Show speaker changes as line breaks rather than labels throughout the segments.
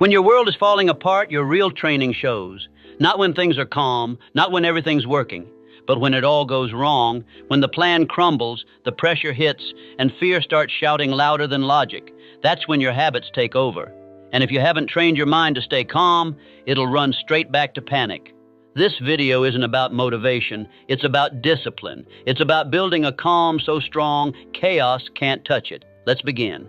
When your world is falling apart, your real training shows. Not when things are calm, not when everything's working, but when it all goes wrong, when the plan crumbles, the pressure hits, and fear starts shouting louder than logic. That's when your habits take over. And if you haven't trained your mind to stay calm, it'll run straight back to panic. This video isn't about motivation, it's about discipline. It's about building a calm so strong, chaos can't touch it. Let's begin.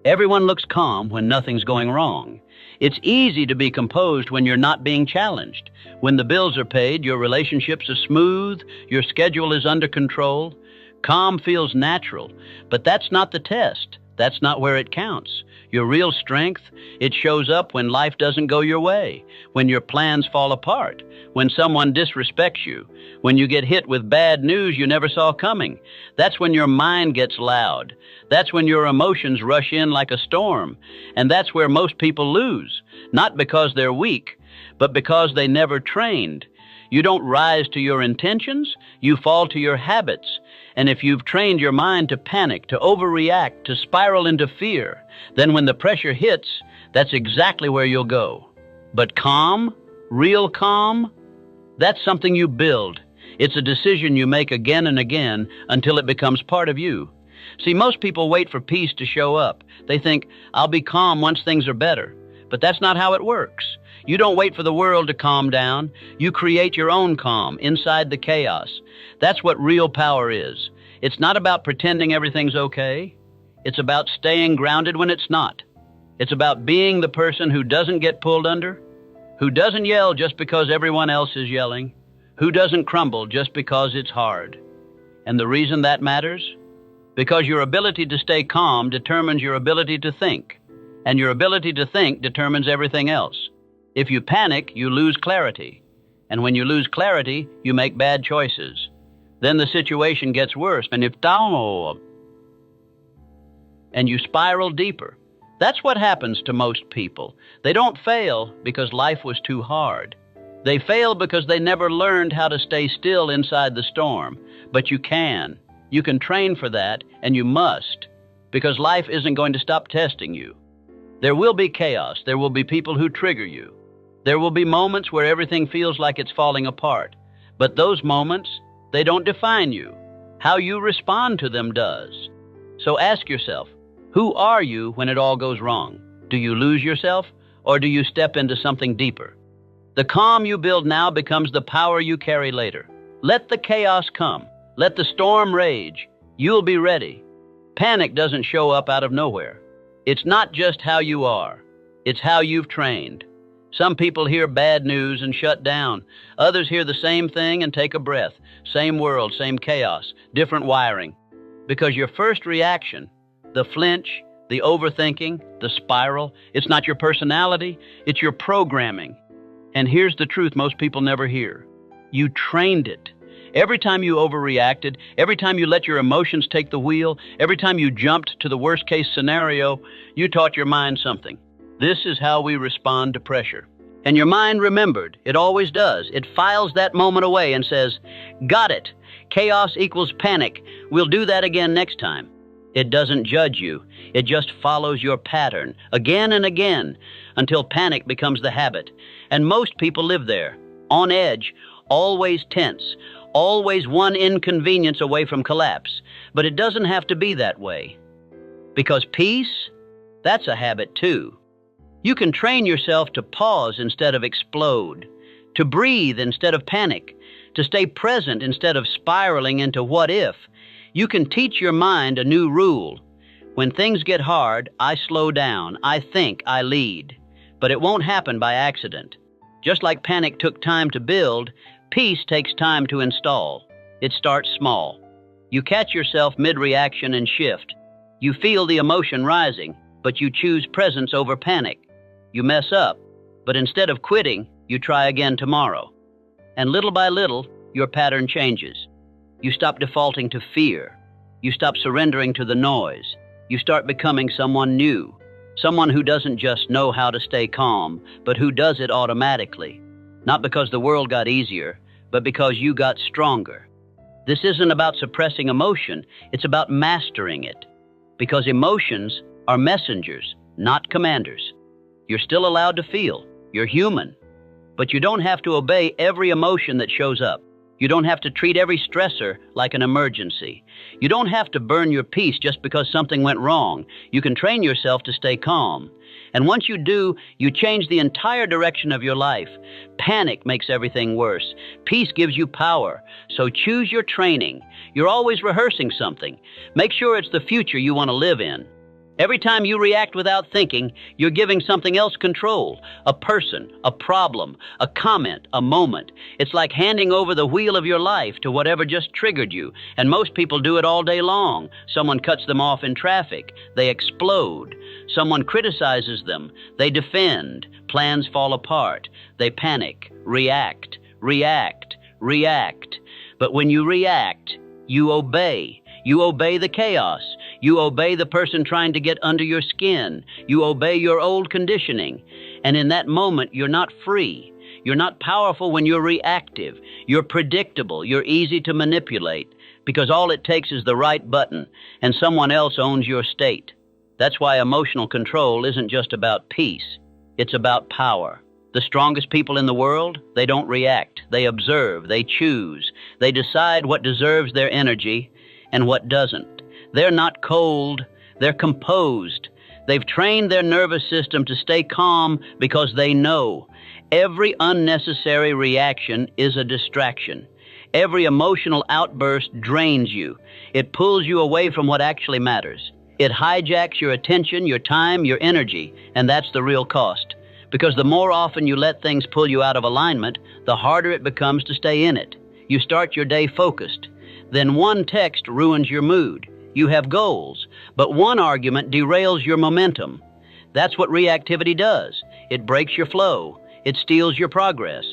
Everyone looks calm when nothing's going wrong. It's easy to be composed when you're not being challenged. When the bills are paid, your relationships are smooth, your schedule is under control. Calm feels natural, but that's not the test. That's not where it counts. Your real strength, it shows up when life doesn't go your way, when your plans fall apart, when someone disrespects you, when you get hit with bad news you never saw coming. That's when your mind gets loud. That's when your emotions rush in like a storm. And that's where most people lose, not because they're weak, but because they never trained. You don't rise to your intentions, you fall to your habits. And if you've trained your mind to panic, to overreact, to spiral into fear, then when the pressure hits, that's exactly where you'll go. But calm, real calm, that's something you build. It's a decision you make again and again until it becomes part of you. See, most people wait for peace to show up. They think, I'll be calm once things are better. But that's not how it works. You don't wait for the world to calm down. You create your own calm inside the chaos. That's what real power is. It's not about pretending everything's okay. It's about staying grounded when it's not. It's about being the person who doesn't get pulled under, who doesn't yell just because everyone else is yelling, who doesn't crumble just because it's hard. And the reason that matters? Because your ability to stay calm determines your ability to think, and your ability to think determines everything else. If you panic, you lose clarity. And when you lose clarity, you make bad choices. Then the situation gets worse, and you spiral deeper. That's what happens to most people. They don't fail because life was too hard. They fail because they never learned how to stay still inside the storm. But you can. You can train for that, and you must, because life isn't going to stop testing you. There will be chaos. There will be people who trigger you. There will be moments where everything feels like it's falling apart. But those moments, they don't define you. How you respond to them does. So ask yourself, who are you when it all goes wrong? Do you lose yourself, or do you step into something deeper? The calm you build now becomes the power you carry later. Let the chaos come. Let the storm rage. You'll be ready. Panic doesn't show up out of nowhere. It's not just how you are. It's how you've trained. Some people hear bad news and shut down. Others hear the same thing and take a breath. Same world, same chaos, different wiring. Because your first reaction, the flinch, the overthinking, the spiral, it's not your personality, it's your programming. And here's the truth most people never hear. You trained it. Every time you overreacted, every time you let your emotions take the wheel, every time you jumped to the worst-case scenario, you taught your mind something. This is how we respond to pressure. And your mind remembered. It always does. It files that moment away and says, got it. Chaos equals panic. We'll do that again next time. It doesn't judge you. It just follows your pattern again and again until panic becomes the habit. And most people live there, on edge, always tense, always one inconvenience away from collapse. But it doesn't have to be that way. Because peace, that's a habit too. You can train yourself to pause instead of explode, to breathe instead of panic, to stay present instead of spiraling into what if. You can teach your mind a new rule. When things get hard, I slow down, I think, I lead. But it won't happen by accident. Just like panic took time to build, peace takes time to install. It starts small. You catch yourself mid-reaction and shift. You feel the emotion rising, but you choose presence over panic. You mess up, but instead of quitting, you try again tomorrow. And little by little, your pattern changes. You stop defaulting to fear. You stop surrendering to the noise. You start becoming someone new, someone who doesn't just know how to stay calm, but who does it automatically. Not because the world got easier, but because you got stronger. This isn't about suppressing emotion, it's about mastering it. Because emotions are messengers, not commanders. You're still allowed to feel. You're human. But you don't have to obey every emotion that shows up. You don't have to treat every stressor like an emergency. You don't have to burn your peace just because something went wrong. You can train yourself to stay calm. And once you do, you change the entire direction of your life. Panic makes everything worse. Peace gives you power. So choose your training. You're always rehearsing something. Make sure it's the future you want to live in. Every time you react without thinking, you're giving something else control. A person, a problem, a comment, a moment. It's like handing over the wheel of your life to whatever just triggered you. And most people do it all day long. Someone cuts them off in traffic. They explode. Someone criticizes them. They defend. Plans fall apart. They panic, react, react, react. But when you react, you obey. You obey the chaos. You obey the person trying to get under your skin. You obey your old conditioning. And in that moment, you're not free. You're not powerful when you're reactive. You're predictable. You're easy to manipulate because all it takes is the right button and someone else owns your state. That's why emotional control isn't just about peace. It's about power. The strongest people in the world, they don't react. They observe. They choose. They decide what deserves their energy and what doesn't. They're not cold, they're composed. They've trained their nervous system to stay calm because they know every unnecessary reaction is a distraction. Every emotional outburst drains you. It pulls you away from what actually matters. It hijacks your attention, your time, your energy, and that's the real cost. Because the more often you let things pull you out of alignment, the harder it becomes to stay in it. You start your day focused. Then one text ruins your mood. You have goals, but one argument derails your momentum. That's what reactivity does. It breaks your flow. It steals your progress.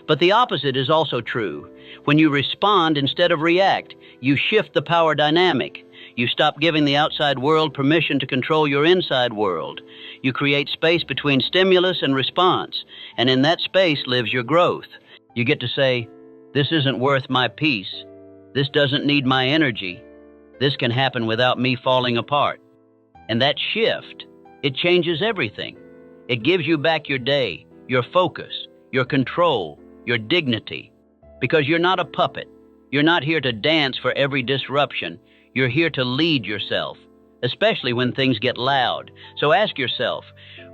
But the opposite is also true. When you respond instead of react, you shift the power dynamic. You stop giving the outside world permission to control your inside world. You create space between stimulus and response, and in that space lives your growth. You get to say, "This isn't worth my peace. This doesn't need my energy. This can happen without me falling apart." And that shift, it changes everything. It gives you back your day, your focus, your control, your dignity. Because you're not a puppet. You're not here to dance for every disruption. You're here to lead yourself, especially when things get loud. So ask yourself,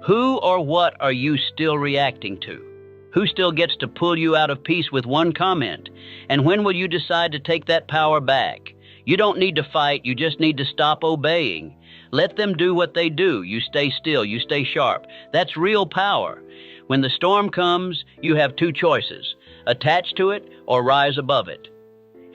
who or what are you still reacting to? Who still gets to pull you out of peace with one comment? And when will you decide to take that power back? You don't need to fight, you just need to stop obeying. Let them do what they do. You stay still, you stay sharp. That's real power. When the storm comes, you have two choices: attach to it or rise above it.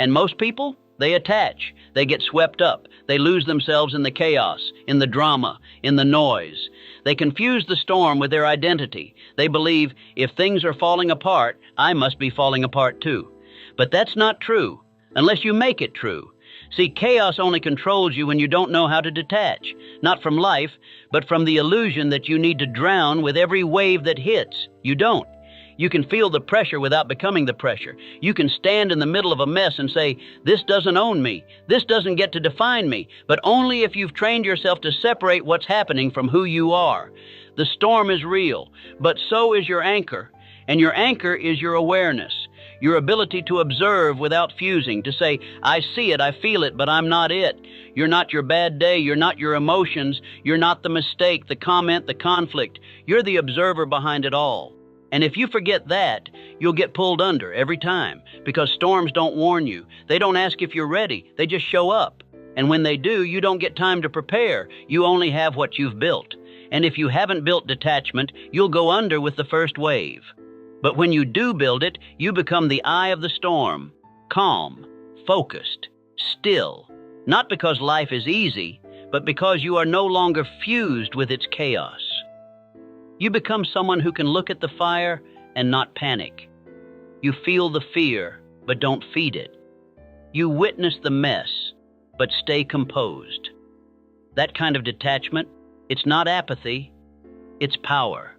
And most people, they attach. They get swept up. They lose themselves in the chaos, in the drama, in the noise. They confuse the storm with their identity. They believe, if things are falling apart, I must be falling apart too. But that's not true, unless you make it true. See, chaos only controls you when you don't know how to detach, not from life, but from the illusion that you need to drown with every wave that hits. You don't. You can feel the pressure without becoming the pressure. You can stand in the middle of a mess and say, "This doesn't own me. This doesn't get to define me," but only if you've trained yourself to separate what's happening from who you are. The storm is real, but so is your anchor. And your anchor is your awareness, your ability to observe without fusing, to say, "I see it, I feel it, but I'm not it." You're not your bad day, you're not your emotions, you're not the mistake, the comment, the conflict. You're the observer behind it all. And if you forget that, you'll get pulled under every time, because storms don't warn you. They don't ask if you're ready, they just show up. And when they do, you don't get time to prepare. You only have what you've built. And if you haven't built detachment, you'll go under with the first wave. But when you do build it, you become the eye of the storm, calm, focused, still. Not because life is easy, but because you are no longer fused with its chaos. You become someone who can look at the fire and not panic. You feel the fear, but don't feed it. You witness the mess, but stay composed. That kind of detachment, it's not apathy, it's power.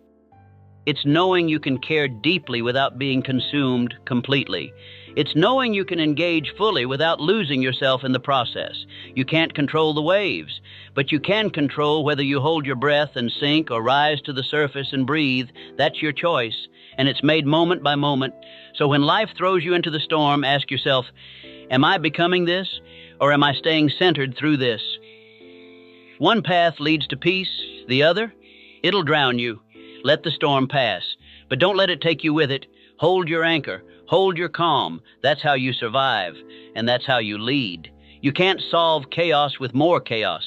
It's knowing you can care deeply without being consumed completely. It's knowing you can engage fully without losing yourself in the process. You can't control the waves, but you can control whether you hold your breath and sink or rise to the surface and breathe. That's your choice, and it's made moment by moment. So when life throws you into the storm, ask yourself, am I becoming this, or am I staying centered through this? One path leads to peace, the other, it'll drown you. Let the storm pass, but don't let it take you with it. Hold your anchor, hold your calm. That's how you survive, and that's how you lead. You can't solve chaos with more chaos,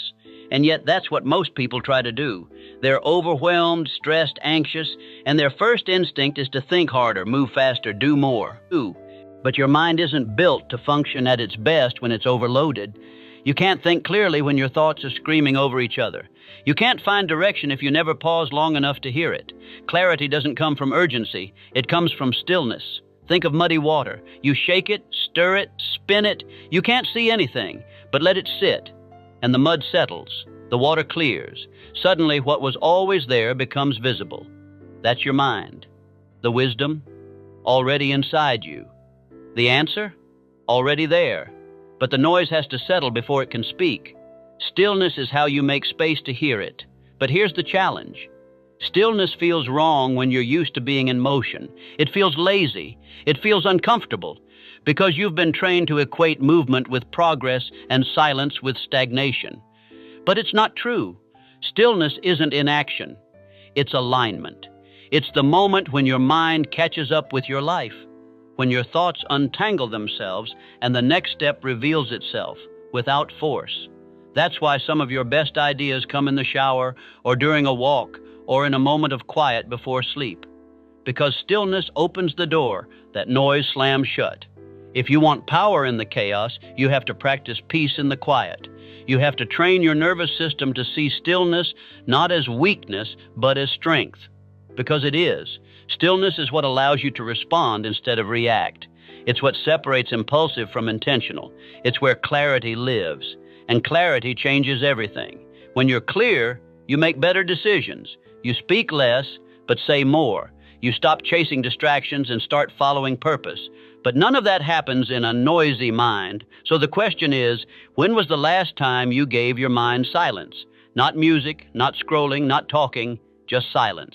and yet that's what most people try to do. They're overwhelmed, stressed, anxious, and their first instinct is to think harder, move faster, do more. But your mind isn't built to function at its best when it's overloaded. You can't think clearly when your thoughts are screaming over each other. You can't find direction if you never pause long enough to hear it. Clarity doesn't come from urgency. It comes from stillness. Think of muddy water. You shake it, stir it, spin it. You can't see anything, but let it sit. And the mud settles. The water clears. Suddenly, what was always there becomes visible. That's your mind. The wisdom, already inside you. The answer, already there. But the noise has to settle before it can speak. Stillness is how you make space to hear it. But here's the challenge. Stillness feels wrong when you're used to being in motion. It feels lazy. It feels uncomfortable because you've been trained to equate movement with progress and silence with stagnation. But it's not true. Stillness isn't inaction. It's alignment. It's the moment when your mind catches up with your life, when your thoughts untangle themselves and the next step reveals itself without force. That's why some of your best ideas come in the shower or during a walk or in a moment of quiet before sleep. Because stillness opens the door that noise slams shut. If you want power in the chaos, you have to practice peace in the quiet. You have to train your nervous system to see stillness not as weakness, but as strength. Because it is. Stillness is what allows you to respond instead of react. It's what separates impulsive from intentional. It's where clarity lives. And clarity changes everything. When you're clear, you make better decisions. You speak less, but say more. You stop chasing distractions and start following purpose. But none of that happens in a noisy mind. So the question is, when was the last time you gave your mind silence? Not music, not scrolling, not talking, just silence.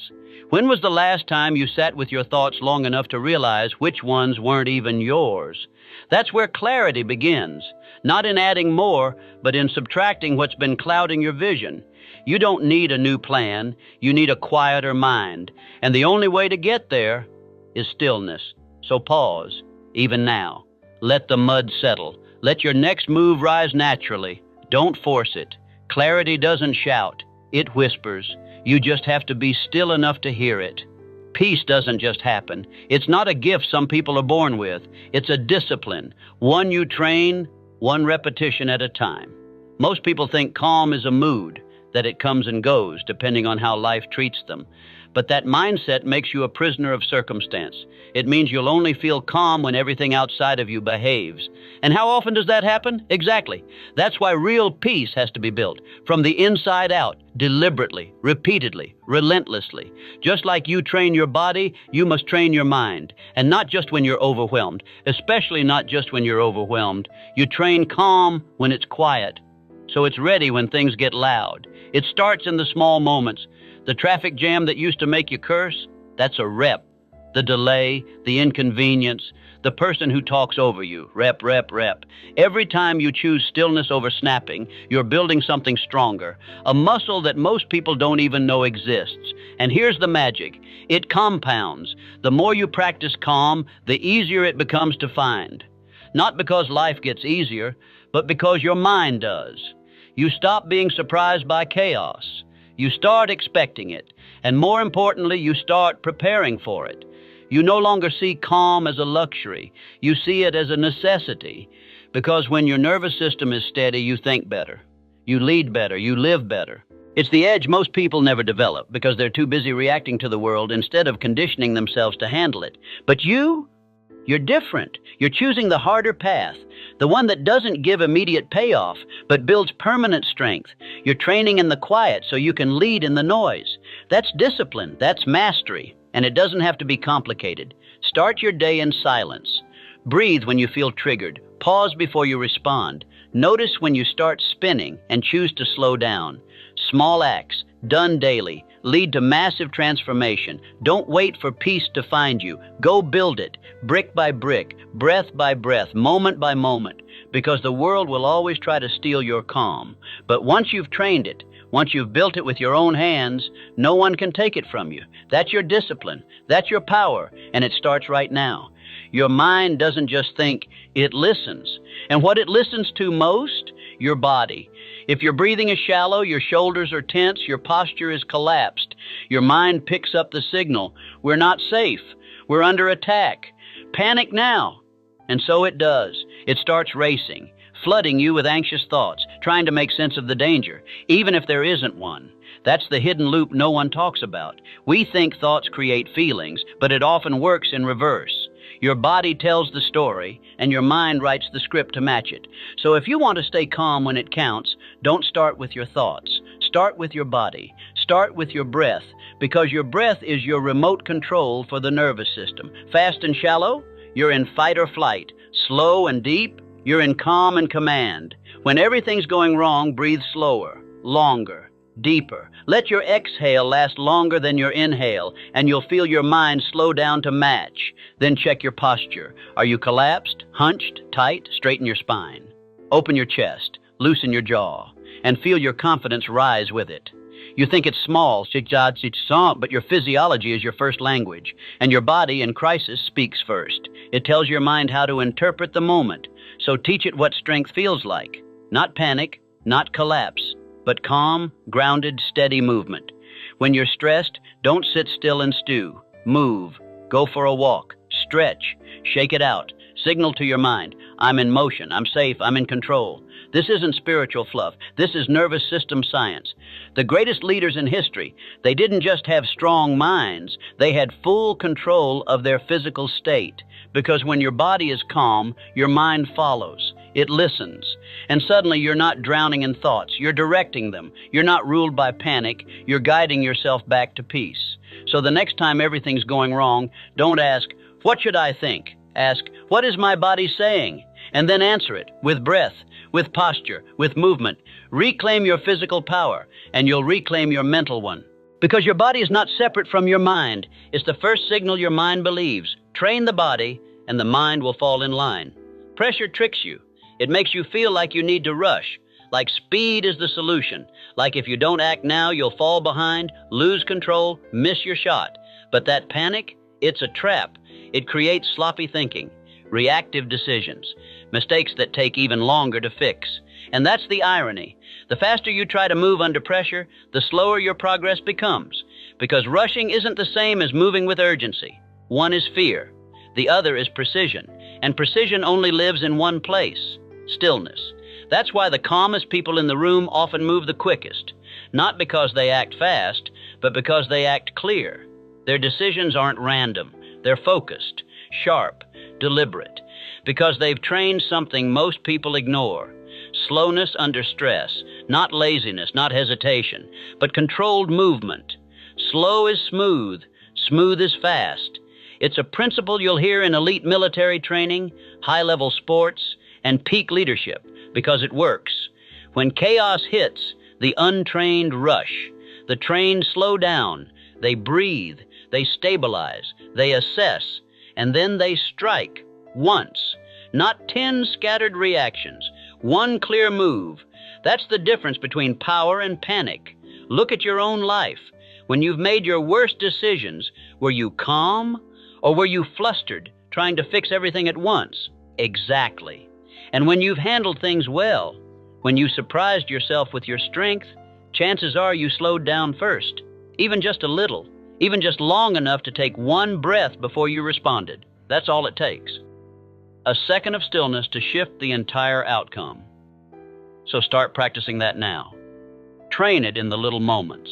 When was the last time you sat with your thoughts long enough to realize which ones weren't even yours? That's where clarity begins. Not in adding more, but in subtracting what's been clouding your vision. You don't need a new plan. You need a quieter mind. And the only way to get there is stillness. So pause, even now. Let the mud settle. Let your next move rise naturally. Don't force it. Clarity doesn't shout. It whispers. You just have to be still enough to hear it. Peace doesn't just happen. It's not a gift some people are born with. It's a discipline, one you train, one repetition at a time. Most people think calm is a mood, that it comes and goes depending on how life treats them. But that mindset makes you a prisoner of circumstance. It means you'll only feel calm when everything outside of you behaves. And how often does that happen? Exactly. That's why real peace has to be built from the inside out, deliberately, repeatedly, relentlessly. Just like you train your body, you must train your mind. And not just when you're overwhelmed, especially not just when you're overwhelmed. You train calm when it's quiet, so it's ready when things get loud. It starts in the small moments. The traffic jam that used to make you curse, that's a rep. The delay, the inconvenience, the person who talks over you, rep, rep, rep. Every time you choose stillness over snapping, you're building something stronger, a muscle that most people don't even know exists. And here's the magic. It compounds. The more you practice calm, the easier it becomes to find. Not because life gets easier, but because your mind does. You stop being surprised by chaos. You start expecting it, and more importantly, you start preparing for it. You no longer see calm as a luxury. You see it as a necessity, because when your nervous system is steady, you think better. You lead better. You live better. It's the edge most people never develop because they're too busy reacting to the world instead of conditioning themselves to handle it. But you're different. You're choosing the harder path, the one that doesn't give immediate payoff, but builds permanent strength. You're training in the quiet so you can lead in the noise. That's discipline. That's mastery. And it doesn't have to be complicated. Start your day in silence. Breathe when you feel triggered. Pause before you respond. Notice when you start spinning and choose to slow down. Small acts, done daily, lead to massive transformation. Don't wait for peace to find you. Go build it, brick by brick, breath by breath, moment by moment, because the world will always try to steal your calm. But once you've trained it, once you've built it with your own hands, no one can take it from you. That's your discipline. That's your power, and it starts right now. Your mind doesn't just think, it listens. And what it listens to most? Your body. If your breathing is shallow, your shoulders are tense, your posture is collapsed, your mind picks up the signal. We're not safe. We're under attack. Panic now. And so it does. It starts racing, flooding you with anxious thoughts, trying to make sense of the danger, even if there isn't one. That's the hidden loop no one talks about. We think thoughts create feelings, but it often works in reverse. Your body tells the story, and your mind writes the script to match it. So if you want to stay calm when it counts, don't start with your thoughts. Start with your body. Start with your breath, because your breath is your remote control for the nervous system. Fast and shallow, you're in fight or flight. Slow and deep, you're in calm and command. When everything's going wrong, breathe slower, longer, deeper. Let your exhale last longer than your inhale, and you'll feel your mind slow down to match. Then check your posture. Are you collapsed, hunched, tight? Straighten your spine. Open your chest, loosen your jaw, and feel your confidence rise with it. You think it's small, but your physiology is your first language, and your body in crisis speaks first. It tells your mind how to interpret the moment, so teach it what strength feels like. Not panic, not collapse, but calm, grounded, steady movement. When you're stressed, don't sit still and stew. Move. Go for a walk. Stretch. Shake it out. Signal to your mind, I'm in motion, I'm safe, I'm in control. This isn't spiritual fluff. This is nervous system science. The greatest leaders in history, they didn't just have strong minds, they had full control of their physical state. Because when your body is calm, your mind follows. It listens. And suddenly you're not drowning in thoughts. You're directing them. You're not ruled by panic. You're guiding yourself back to peace. So the next time everything's going wrong, don't ask, what should I think? Ask, what is my body saying? And then answer it with breath, with posture, with movement. Reclaim your physical power, and you'll reclaim your mental one. Because your body is not separate from your mind. It's the first signal your mind believes. Train the body, and the mind will fall in line. Pressure tricks you. It makes you feel like you need to rush, like speed is the solution, like if you don't act now, you'll fall behind, lose control, miss your shot. But that panic, it's a trap. It creates sloppy thinking, reactive decisions, mistakes that take even longer to fix. And that's the irony. The faster you try to move under pressure, the slower your progress becomes. Because rushing isn't the same as moving with urgency. One is fear. The other is precision. And precision only lives in one place, stillness. That's why the calmest people in the room often move the quickest. Not because they act fast, but because they act clear. Their decisions aren't random. They're focused, sharp, deliberate. Because they've trained something most people ignore. Slowness under stress, not laziness, not hesitation, but controlled movement. Slow is smooth, smooth is fast. It's a principle you'll hear in elite military training, high-level sports, and peak leadership, because it works. When chaos hits, the untrained rush. The trained slow down. They breathe. They stabilize. They assess. And then they strike. Once. Not 10 scattered reactions. One clear move. That's the difference between power and panic. Look at your own life. When you've made your worst decisions, were you calm? Or were you flustered, trying to fix everything at once? Exactly. And when you've handled things well, when you surprised yourself with your strength, chances are you slowed down first, even just a little, even just long enough to take one breath before you responded. That's all it takes. A second of stillness to shift the entire outcome. So start practicing that now. Train it in the little moments.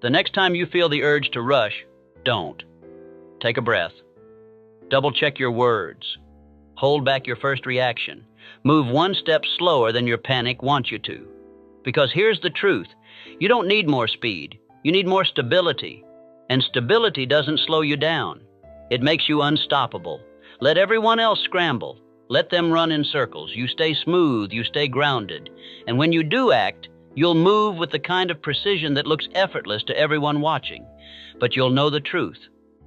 The next time you feel the urge to rush, don't. Take a breath. Double-check your words. Hold back your first reaction. Move one step slower than your panic wants you to. Because here's the truth. You don't need more speed. You need more stability. And stability doesn't slow you down. It makes you unstoppable. Let everyone else scramble. Let them run in circles. You stay smooth, you stay grounded. And when you do act, you'll move with the kind of precision that looks effortless to everyone watching. But you'll know the truth.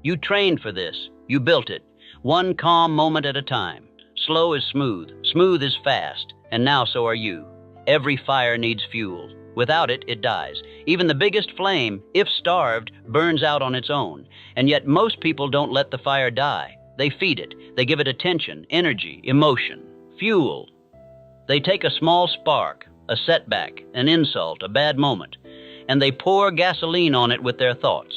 You trained for this. You built it. One calm moment at a time. Slow is smooth. Smooth is fast. And now so are you. Every fire needs fuel. Without it, it dies. Even the biggest flame, if starved, burns out on its own. And yet most people don't let the fire die. They feed it. They give it attention, energy, emotion, fuel. They take a small spark, a setback, an insult, a bad moment, and they pour gasoline on it with their thoughts.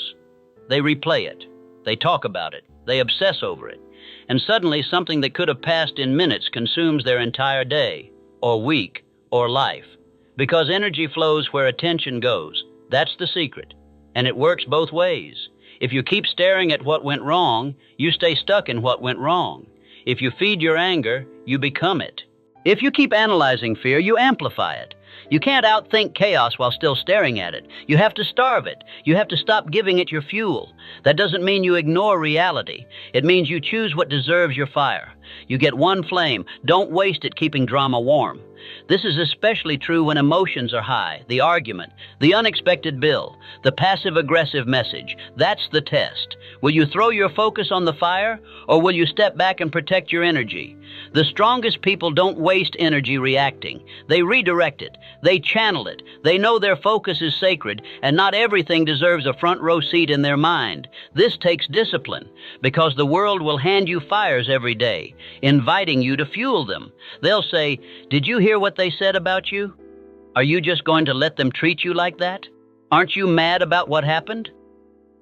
They replay it. They talk about it. They obsess over it. And suddenly something that could have passed in minutes consumes their entire day, or week, or life. Because energy flows where attention goes. That's the secret. And it works both ways. If you keep staring at what went wrong, you stay stuck in what went wrong. If you feed your anger, you become it. If you keep analyzing fear, you amplify it. You can't outthink chaos while still staring at it. You have to starve it. You have to stop giving it your fuel. That doesn't mean you ignore reality. It means you choose what deserves your fire. You get one flame. Don't waste it keeping drama warm. This is especially true when emotions are high, the argument, the unexpected bill, the passive-aggressive message. That's the test. Will you throw your focus on the fire, or will you step back and protect your energy? The strongest people don't waste energy reacting. They redirect it. They channel it. They know their focus is sacred, and not everything deserves a front row seat in their mind. This takes discipline, because the world will hand you fires every day, inviting you to fuel them. They'll say, "Did you hear what they said about you?" Are you just going to let them treat you like that? Aren't you mad about what happened?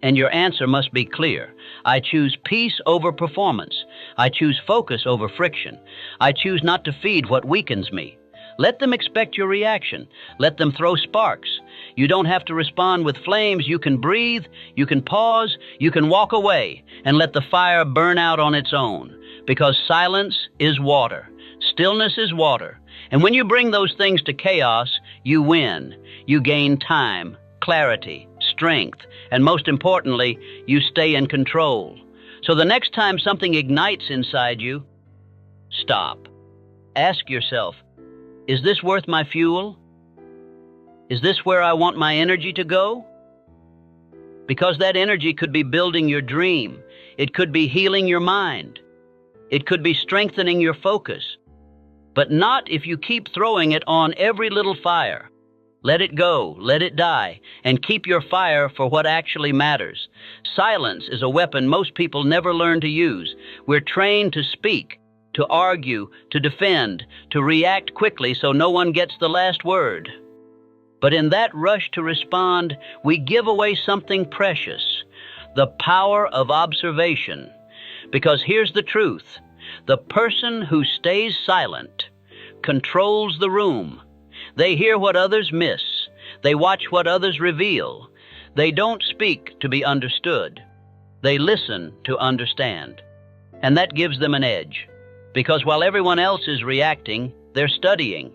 And your answer must be clear. I choose peace over performance. I choose focus over friction. I choose not to feed what weakens me. Let them expect your reaction. Let them throw sparks. You don't have to respond with flames. You can breathe, you can pause, you can walk away and let the fire burn out on its own. Because silence is water. Stillness is water. And when you bring those things to chaos, you win. You gain time, clarity, strength, and most importantly, you stay in control. So the next time something ignites inside you, stop. Ask yourself, is this worth my fuel? Is this where I want my energy to go? Because that energy could be building your dream. It could be healing your mind. It could be strengthening your focus. But not if you keep throwing it on every little fire. Let it go, let it die, and keep your fire for what actually matters. Silence is a weapon most people never learn to use. We're trained to speak, to argue, to defend, to react quickly so no one gets the last word. But in that rush to respond, we give away something precious, the power of observation. Because here's the truth. The person who stays silent controls the room. They hear what others miss. They watch what others reveal. They don't speak to be understood. They listen to understand. And that gives them an edge. Because while everyone else is reacting, they're studying.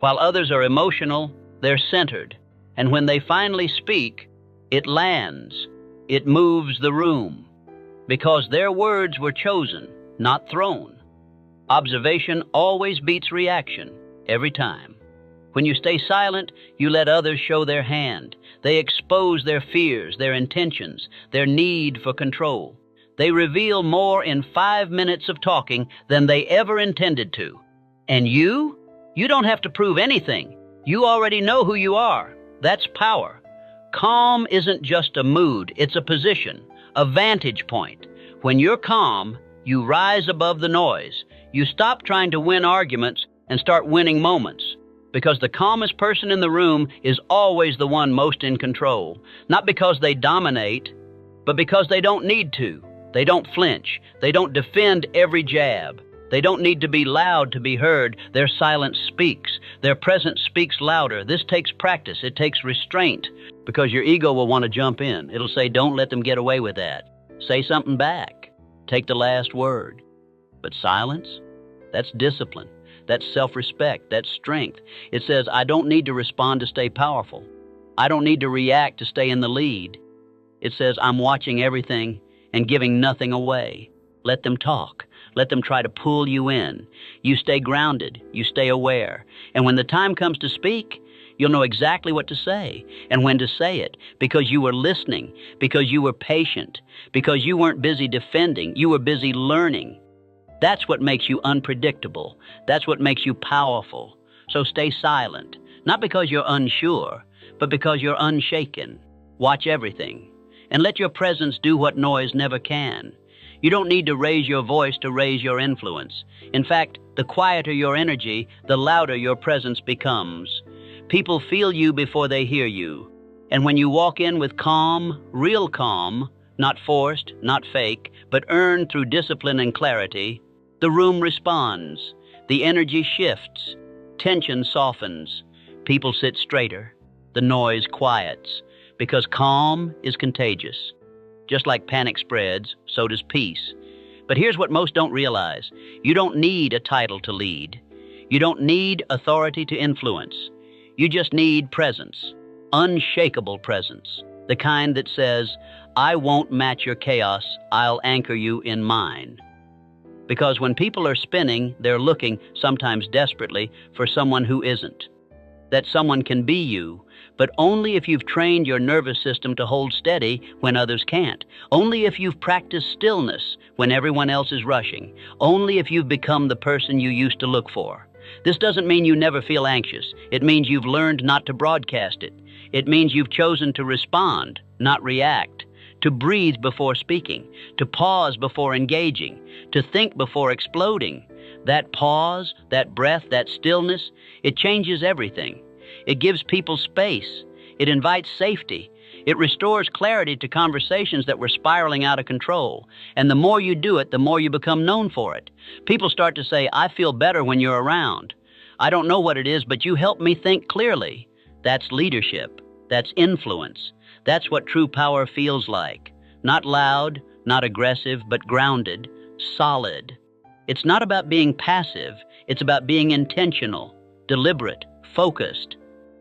While others are emotional, they're centered. And when they finally speak, it lands. It moves the room. Because their words were chosen, not thrown. Observation always beats reaction, every time. When you stay silent, you let others show their hand. They expose their fears, their intentions, their need for control. They reveal more in 5 minutes of talking than they ever intended to. And you don't have to prove anything. You already know who you are. That's power. Calm isn't just a mood, it's a position, a vantage point. When you're calm, you rise above the noise. You stop trying to win arguments and start winning moments. Because the calmest person in the room is always the one most in control. Not because they dominate, but because they don't need to. They don't flinch. They don't defend every jab. They don't need to be loud to be heard. Their silence speaks. Their presence speaks louder. This takes practice. It takes restraint. Because your ego will want to jump in. It'll say, don't let them get away with that. Say something back. Take the last word. But silence? That's discipline. That's self-respect. That's strength. It says, I don't need to respond to stay powerful. I don't need to react to stay in the lead. It says, I'm watching everything and giving nothing away. Let them talk. Let them try to pull you in. You stay grounded. You stay aware. And when the time comes to speak, you'll know exactly what to say and when to say it, because you were listening, because you were patient, because you weren't busy defending, you were busy learning. That's what makes you unpredictable. That's what makes you powerful. So stay silent, not because you're unsure, but because you're unshaken. Watch everything, and let your presence do what noise never can. You don't need to raise your voice to raise your influence. In fact, the quieter your energy, the louder your presence becomes. People feel you before they hear you. And when you walk in with calm, real calm, not forced, not fake, but earned through discipline and clarity, the room responds. The energy shifts. Tension softens. People sit straighter. The noise quiets. Because calm is contagious. Just like panic spreads, so does peace. But here's what most don't realize. You don't need a title to lead. You don't need authority to influence. You just need presence, unshakable presence, the kind that says, I won't match your chaos, I'll anchor you in mine. Because when people are spinning, they're looking, sometimes desperately, for someone who isn't. That someone can be you, but only if you've trained your nervous system to hold steady when others can't. Only if you've practiced stillness when everyone else is rushing. Only if you've become the person you used to look for. This doesn't mean you never feel anxious. It means you've learned not to broadcast it. It means you've chosen to respond, not react, to breathe before speaking, to pause before engaging, to think before exploding. That pause, that breath, that stillness, it changes everything. It gives people space. It invites safety. It restores clarity to conversations that were spiraling out of control. And the more you do it, the more you become known for it. People start to say, I feel better when you're around. I don't know what it is, but you help me think clearly. That's leadership. That's influence. That's what true power feels like. Not loud, not aggressive, but grounded, solid. It's not about being passive. It's about being intentional, deliberate, focused.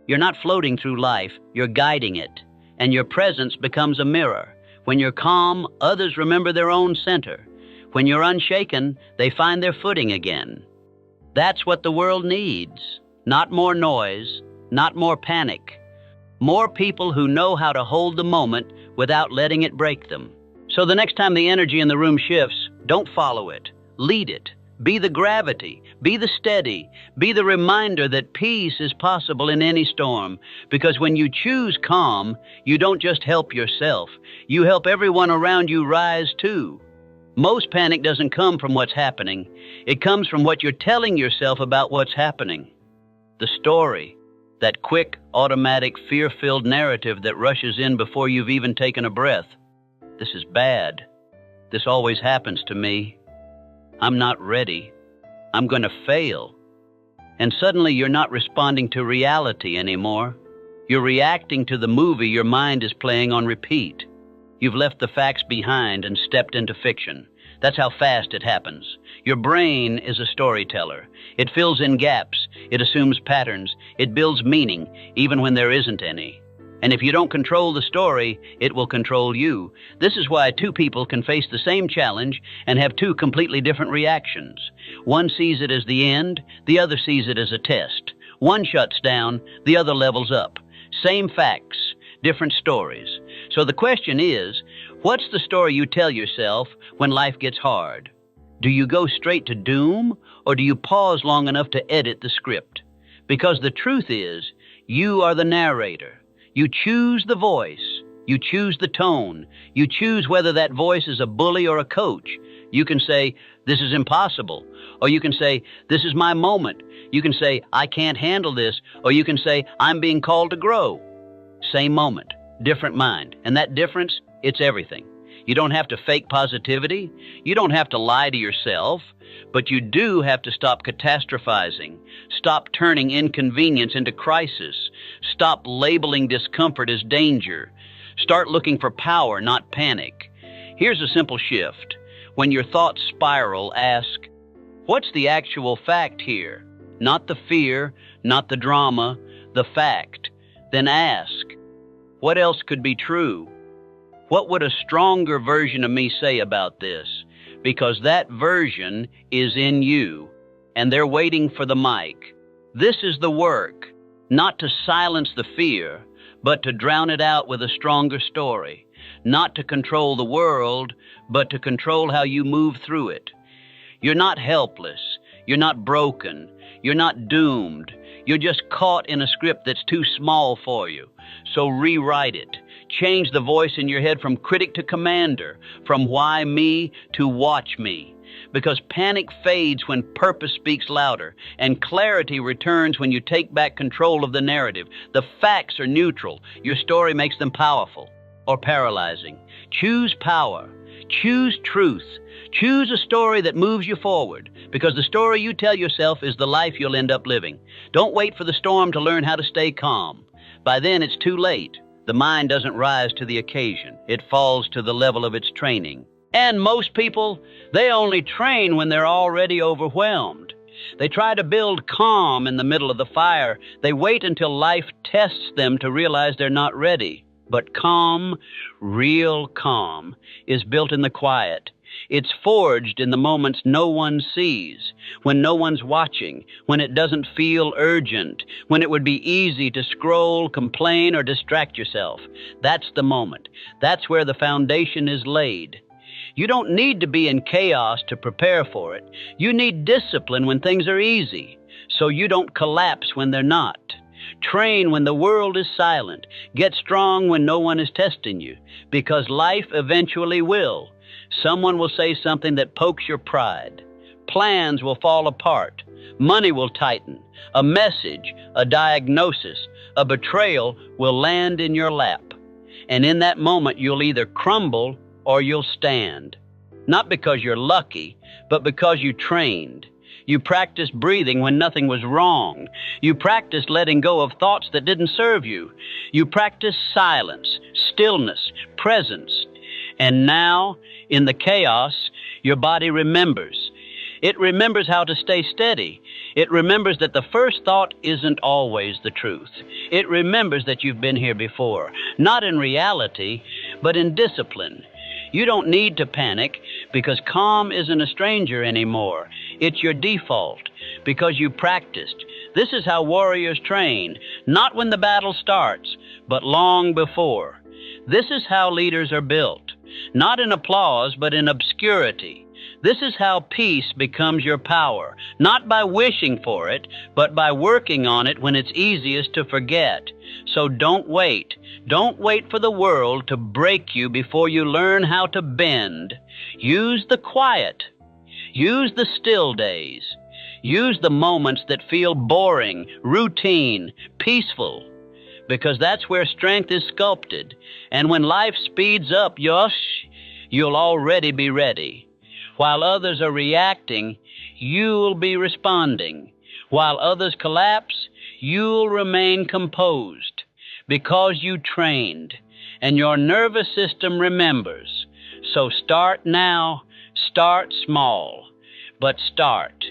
You're not floating through life. You're guiding it. And your presence becomes a mirror. When you're calm, others remember their own center. When you're unshaken, they find their footing again. That's what the world needs. Not more noise, not more panic. More people who know how to hold the moment without letting it break them. So the next time the energy in the room shifts, don't follow it. Lead it. Be the gravity. Be the steady. Be the reminder that peace is possible in any storm. Because when you choose calm, you don't just help yourself. You help everyone around you rise too. Most panic doesn't come from what's happening. It comes from what you're telling yourself about what's happening. The story, that quick, automatic, fear-filled narrative that rushes in before you've even taken a breath. This is bad. This always happens to me. I'm not ready. I'm going to fail. And suddenly you're not responding to reality anymore. You're reacting to the movie your mind is playing on repeat. You've left the facts behind and stepped into fiction. That's how fast it happens. Your brain is a storyteller. It fills in gaps. It assumes patterns. It builds meaning, even when there isn't any. And if you don't control the story, it will control you. This is why two people can face the same challenge and have two completely different reactions. One sees it as the end, the other sees it as a test. One shuts down, the other levels up. Same facts, different stories. So the question is, what's the story you tell yourself when life gets hard? Do you go straight to doom, or do you pause long enough to edit the script? Because the truth is, you are the narrator. You choose the voice. You choose the tone. You choose whether that voice is a bully or a coach. You can say, this is impossible. Or you can say, this is my moment. You can say, I can't handle this. Or you can say, I'm being called to grow. Same moment, different mind. And that difference, it's everything. You don't have to fake positivity. You don't have to lie to yourself. But you do have to stop catastrophizing. Stop turning inconvenience into crisis. Stop labeling discomfort as danger. Start looking for power, not panic. Here's a simple shift. When your thoughts spiral, ask, what's the actual fact here? Not the fear, not the drama, the fact. Then ask, what else could be true? What would a stronger version of me say about this? Because that version is in you, and they're waiting for the mic. This is the work, not to silence the fear, but to drown it out with a stronger story. Not to control the world, but to control how you move through it. You're not helpless. You're not broken. You're not doomed. You're just caught in a script that's too small for you. So rewrite it. Change the voice in your head from critic to commander, from why me to watch me. Because panic fades when purpose speaks louder, and clarity returns when you take back control of the narrative. The facts are neutral. Your story makes them powerful or paralyzing. Choose power. Choose truth. Choose a story that moves you forward, because the story you tell yourself is the life you'll end up living. Don't wait for the storm to learn how to stay calm. By then, it's too late. The mind doesn't rise to the occasion. It falls to the level of its training. And most people, they only train when they're already overwhelmed. They try to build calm in the middle of the fire. They wait until life tests them to realize they're not ready. But calm, real calm, is built in the quiet. It's forged in the moments no one sees, when no one's watching, when it doesn't feel urgent, when it would be easy to scroll, complain, or distract yourself. That's the moment. That's where the foundation is laid. You don't need to be in chaos to prepare for it. You need discipline when things are easy, so you don't collapse when they're not. Train when the world is silent. Get strong when no one is testing you, because life eventually will. Someone will say something that pokes your pride. Plans will fall apart. Money will tighten. A message, a diagnosis, a betrayal will land in your lap. And in that moment, you'll either crumble or you'll stand. Not because you're lucky, but because you trained. You practiced breathing when nothing was wrong. You practiced letting go of thoughts that didn't serve you. You practiced silence, stillness, presence. And now, in the chaos, your body remembers. It remembers how to stay steady. It remembers that the first thought isn't always the truth. It remembers that you've been here before, not in reality, but in discipline. You don't need to panic, because calm isn't a stranger anymore. It's your default, because you practiced. This is how warriors train, not when the battle starts, but long before. This is how leaders are built, not in applause, but in obscurity. This is how peace becomes your power, not by wishing for it, but by working on it when it's easiest to forget. So don't wait. Don't wait for the world to break you before you learn how to bend. Use the quiet. Use the still days. Use the moments that feel boring, routine, peaceful, because that's where strength is sculpted. And when life speeds up, you'll already be ready. While others are reacting, you'll be responding. While others collapse, you'll remain composed, because you trained, and your nervous system remembers. So start now, start small, but start.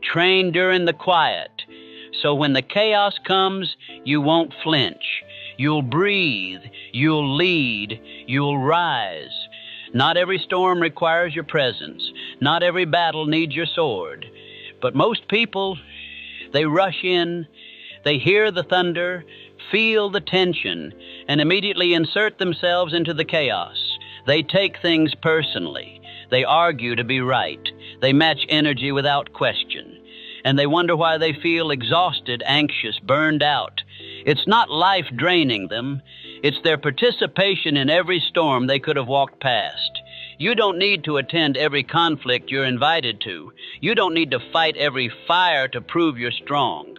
Train during the quiet, so when the chaos comes, you won't flinch. You'll breathe, you'll lead, you'll rise. Not every storm requires your presence. Not every battle needs your sword. But most people, they rush in, they hear the thunder, feel the tension, and immediately insert themselves into the chaos. They take things personally. They argue to be right. They match energy without question. And they wonder why they feel exhausted, anxious, burned out. It's not life draining them. It's their participation in every storm they could have walked past. You don't need to attend every conflict you're invited to. You don't need to fight every fire to prove you're strong.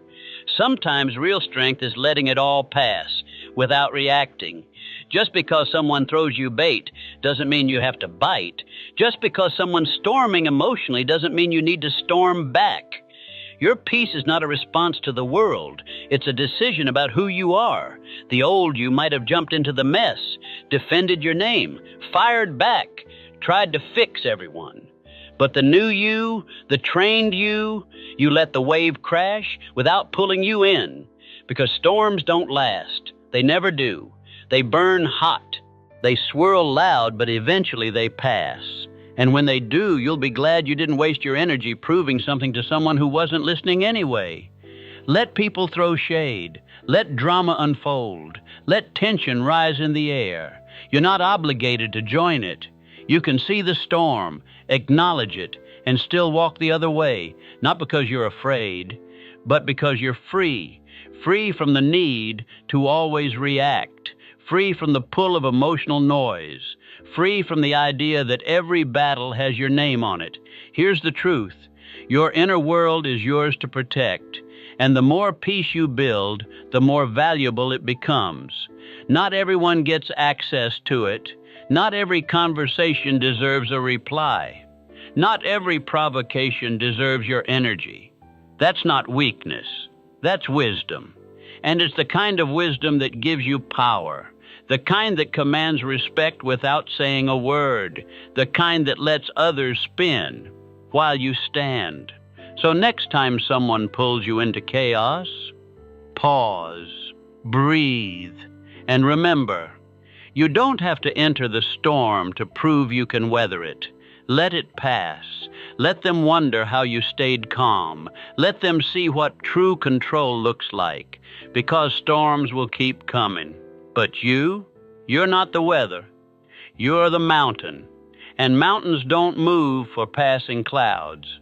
Sometimes real strength is letting it all pass without reacting. Just because someone throws you bait doesn't mean you have to bite. Just because someone's storming emotionally doesn't mean you need to storm back. Your peace is not a response to the world. It's a decision about who you are. The old you might have jumped into the mess, defended your name, fired back, tried to fix everyone. But the new you, the trained you let the wave crash without pulling you in. Because storms don't last. They never do. They burn hot. They swirl loud, but eventually they pass. And when they do, you'll be glad you didn't waste your energy proving something to someone who wasn't listening anyway. Let people throw shade. Let drama unfold. Let tension rise in the air. You're not obligated to join it. You can see the storm, acknowledge it, and still walk the other way, not because you're afraid, but because you're free. Free from the need to always react. Free from the pull of emotional noise. Free from the idea that every battle has your name on it. Here's the truth. Your inner world is yours to protect. And the more peace you build, the more valuable it becomes. Not everyone gets access to it. Not every conversation deserves a reply. Not every provocation deserves your energy. That's not weakness. That's wisdom. And it's the kind of wisdom that gives you power. The kind that commands respect without saying a word. The kind that lets others spin while you stand. So next time someone pulls you into chaos, pause, breathe, and remember, you don't have to enter the storm to prove you can weather it. Let it pass. Let them wonder how you stayed calm. Let them see what true control looks like, because storms will keep coming. But you're not the weather. You're the mountain, and mountains don't move for passing clouds.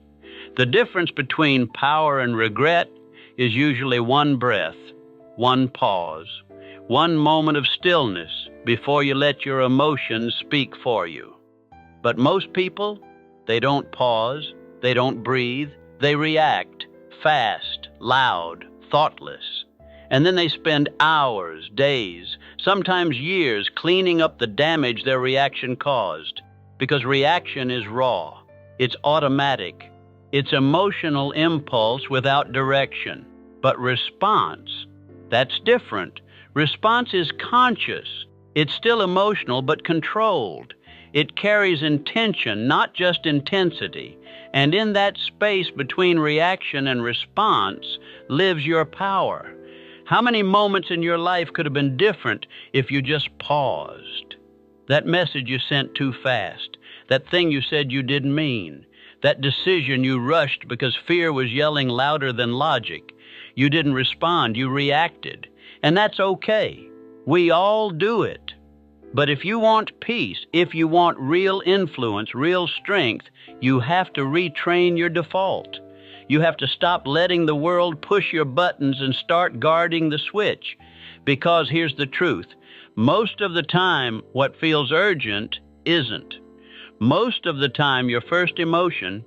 The difference between power and regret is usually one breath, one pause, one moment of stillness before you let your emotions speak for you. But most people, they don't pause, they don't breathe, they react, fast, loud, thoughtless. And then they spend hours, days, sometimes years cleaning up the damage their reaction caused. Because reaction is raw, it's automatic. It's emotional impulse without direction. But response, that's different. Response is conscious. It's still emotional but controlled. It carries intention, not just intensity. And in that space between reaction and response lives your power. How many moments in your life could have been different if you just paused? That message you sent too fast. That thing you said you didn't mean. That decision you rushed because fear was yelling louder than logic. You didn't respond, you reacted. And that's okay. We all do it. But if you want peace, if you want real influence, real strength, you have to retrain your default. You have to stop letting the world push your buttons and start guarding the switch. Because here's the truth. Most of the time, what feels urgent isn't. Most of the time, your first emotion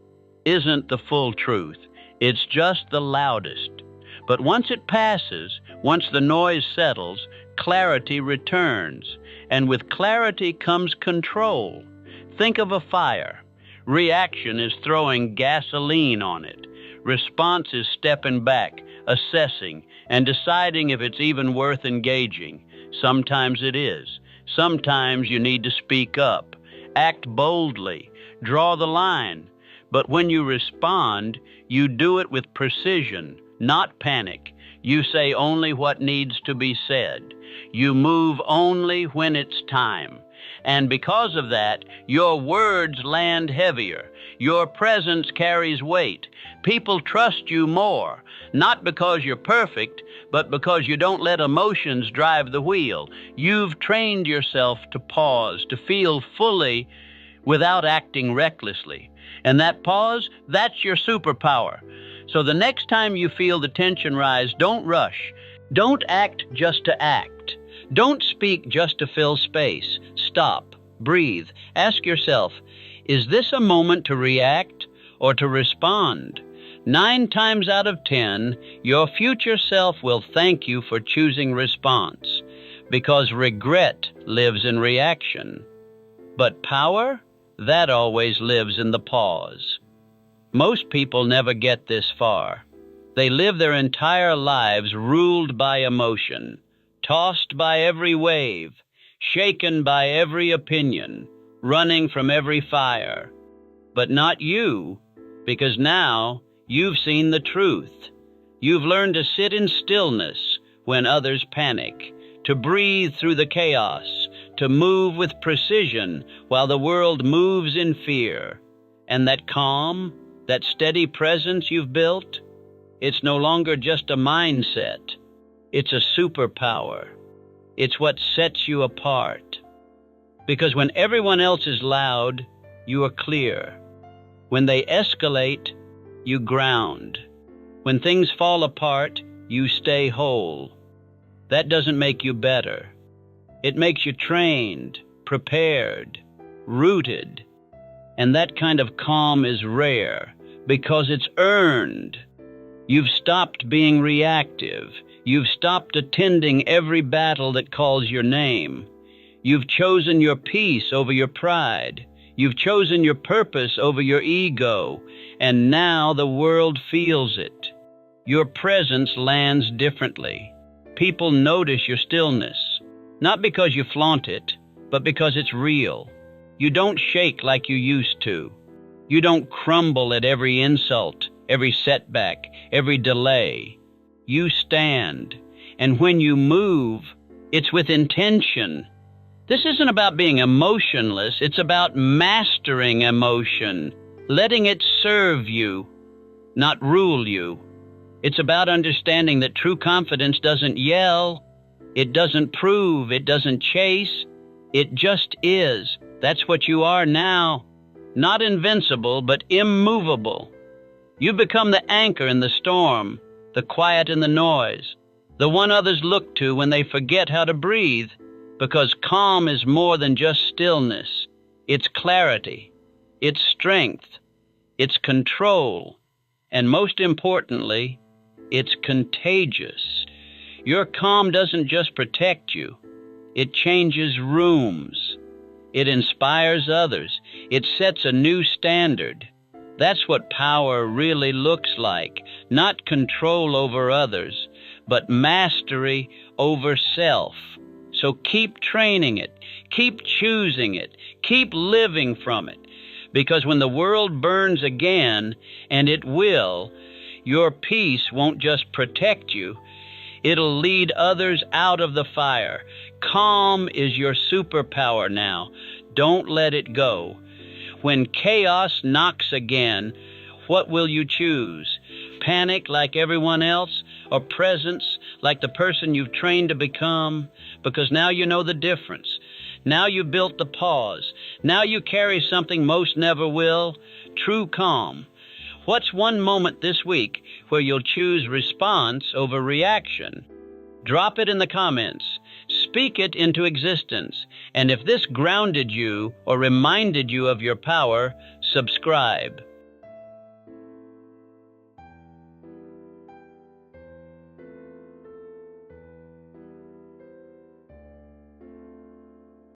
isn't the full truth. It's just the loudest. But once it passes, once the noise settles, clarity returns. And with clarity comes control. Think of a fire. Reaction is throwing gasoline on it. Response is stepping back, assessing, and deciding if it's even worth engaging. Sometimes it is. Sometimes you need to speak up. Act boldly. Draw the line. But when you respond, you do it with precision, not panic. You say only what needs to be said. You move only when it's time. And because of that, your words land heavier. Your presence carries weight. People trust you more, not because you're perfect, but because you don't let emotions drive the wheel. You've trained yourself to pause, to feel fully without acting recklessly. And that pause, that's your superpower. So the next time you feel the tension rise, don't rush. Don't act just to act. Don't speak just to fill space. Stop. Breathe. Ask yourself, is this a moment to react or to respond? 9 times out of 10, your future self will thank you for choosing response, because regret lives in reaction. But power, that always lives in the pause. Most people never get this far. They live their entire lives ruled by emotion, tossed by every wave, shaken by every opinion, running from every fire. But not you, because now you've seen the truth. You've learned to sit in stillness when others panic, to breathe through the chaos, to move with precision while the world moves in fear. And that calm, that steady presence you've built, it's no longer just a mindset. It's a superpower. It's what sets you apart. Because when everyone else is loud, you are clear. When they escalate, you ground. When things fall apart, you stay whole. That doesn't make you better. It makes you trained, prepared, rooted. And that kind of calm is rare because it's earned. You've stopped being reactive. You've stopped attending every battle that calls your name. You've chosen your peace over your pride. You've chosen your purpose over your ego. And now the world feels it. Your presence lands differently. People notice your stillness, not because you flaunt it, but because it's real. You don't shake like you used to. You don't crumble at every insult, every setback, every delay. You stand, and when you move, it's with intention. This isn't about being emotionless, it's about mastering emotion, letting it serve you, not rule you. It's about understanding that true confidence doesn't yell, it doesn't prove, it doesn't chase, it just is. That's what you are now. Not invincible, but immovable. You've become the anchor in the storm, the quiet in the noise, the one others look to when they forget how to breathe, because calm is more than just stillness. It's clarity, it's strength, it's control, and most importantly, it's contagious. Your calm doesn't just protect you, it changes rooms. It inspires others. It sets a new standard. That's what power really looks like. Not control over others, but mastery over self. So keep training it. Keep choosing it. Keep living from it. Because when the world burns again, and it will, your peace won't just protect you. It'll lead others out of the fire. Calm is your superpower now. Don't let it go. When chaos knocks again, what will you choose? Panic like everyone else, or presence like the person you've trained to become? Because now you know the difference. Now you've built the pause. Now you carry something most never will, true calm. What's one moment this week where you'll choose response over reaction? Drop it in the comments. Speak it into existence. And if this grounded you or reminded you of your power, subscribe.